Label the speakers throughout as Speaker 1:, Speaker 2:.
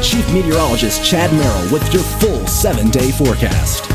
Speaker 1: Chief Meteorologist Chad Merrill with your full 7-day forecast.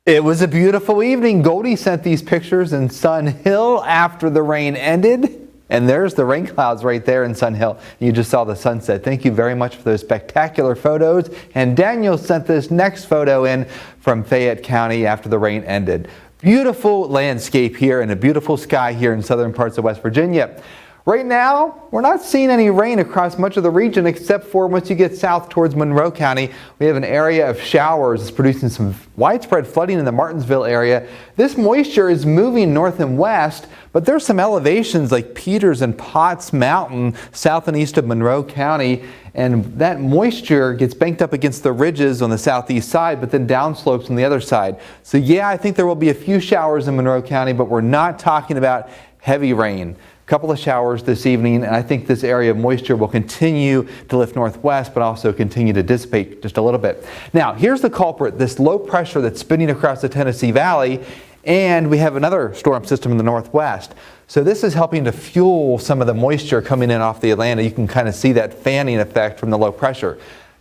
Speaker 2: It was a beautiful evening. Goldie sent these pictures in Sun Hill after the rain ended. And there's the rain clouds right there in Sun Hill. You just saw the sunset. Thank you very much for those spectacular photos. And Daniel sent this next photo in from Fayette County after the rain ended. Beautiful landscape here and a beautiful sky here in southern parts of West Virginia. Right now, we're not seeing any rain across much of the region except for once you get south towards Monroe County. We have an area of showers that's producing some widespread flooding in the Martinsville area. This moisture is moving north and west, but there's some elevations like Peters and Potts Mountain south and east of Monroe County, and that moisture gets banked up against the ridges on the southeast side, but then downslopes on the other side. So yeah, I think there will be a few showers in Monroe County, but we're not talking about heavy rain. Couple of showers this evening, and I think this area of moisture will continue to lift northwest, but also continue to dissipate just a little bit. Now, here's the culprit, this low pressure that's spinning across the Tennessee Valley, and we have another storm system in the northwest. So this is helping to fuel some of the moisture coming in off the Atlantic. You can kind of see that fanning effect from the low pressure.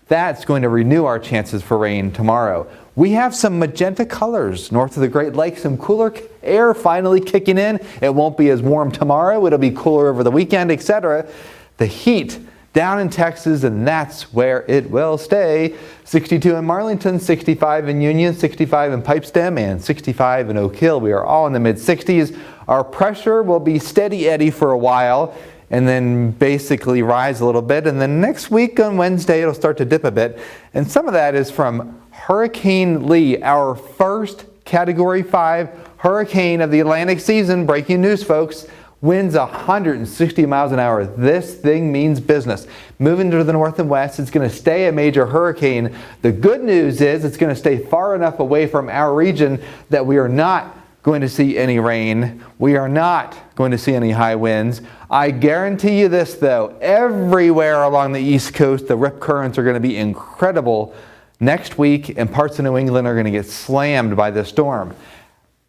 Speaker 2: That's going to renew our chances for rain tomorrow. We have some magenta colors north of the Great Lakes, some cooler air finally kicking in. It won't be as warm tomorrow. It'll be cooler over the weekend, etc. The heat down in Texas, and that's where it will stay. 62 in Marlington, 65 in Union, 65 in Pipestem, and 65 in Oak Hill. We are all in the mid-60s. Our pressure will be steady Eddie for a while, and then basically rise a little bit. And then next week on Wednesday, it'll start to dip a bit. And some of that is from Hurricane Lee, our first Category 5 hurricane of the Atlantic season. Breaking news, folks. Winds 160 miles an hour. This thing means business. Moving to the north and west, it's going to stay a major hurricane. The good news is it's going to stay far enough away from our region that we are not going to see any rain. We are not going to see any high winds. I guarantee you this, though. Everywhere along the East Coast, the rip currents are going to be incredible next week, and parts of New England are going to get slammed by this storm.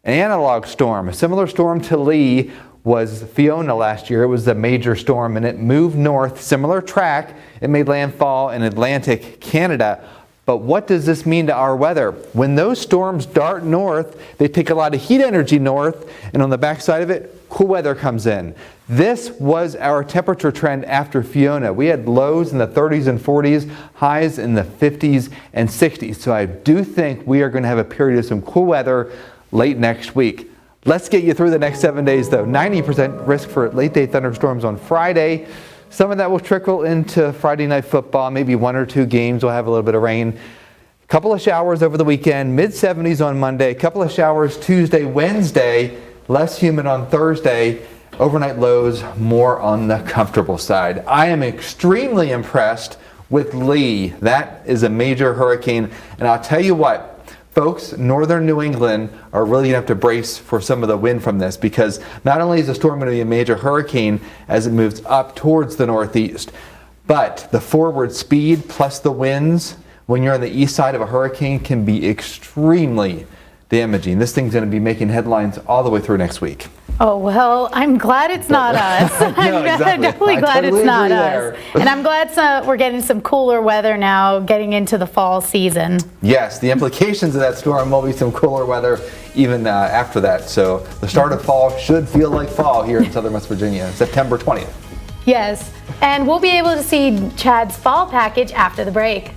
Speaker 2: An analog storm, a similar storm to Lee, was Fiona last year. It was a major storm, and it moved north, similar track. It made landfall in Atlantic Canada. But what does this mean to our weather? When those storms dart north, they take a lot of heat energy north, and on the backside of it, cool weather comes in. This was our temperature trend after Fiona. We had lows in the 30s and 40s, highs in the 50s and 60s. So I do think we are going to have a period of some cool weather late next week. Let's get you through the next 7 days, though. 90% risk for late-day thunderstorms on Friday. Some of that will trickle into Friday night football. Maybe 1 or 2 games will have a little bit of rain. A couple of showers over the weekend. Mid-70s on Monday. A couple of showers Tuesday, Wednesday. Less humid on Thursday. Overnight lows more on the comfortable side. I am extremely impressed with Lee. That is a major hurricane. And I'll tell you what. Folks, northern New England are really going to have to brace for some of the wind from this, because not only is the storm going to be a major hurricane as it moves up towards the northeast, but the forward speed plus the winds when you're on the east side of a hurricane can be extremely damaging. This thing's going to be making headlines all the way through next week.
Speaker 3: Oh, well, I'm glad it's not us.
Speaker 2: No, exactly.
Speaker 3: I'm definitely glad
Speaker 2: totally
Speaker 3: it's not
Speaker 2: us.
Speaker 3: And I'm glad we're getting some cooler weather now, getting into the fall season.
Speaker 2: Yes, the implications of that storm will be some cooler weather even after that. So the start of fall should feel like fall here in southern West Virginia, September 20th.
Speaker 3: Yes, and we'll be able to see Chad's fall package after the break.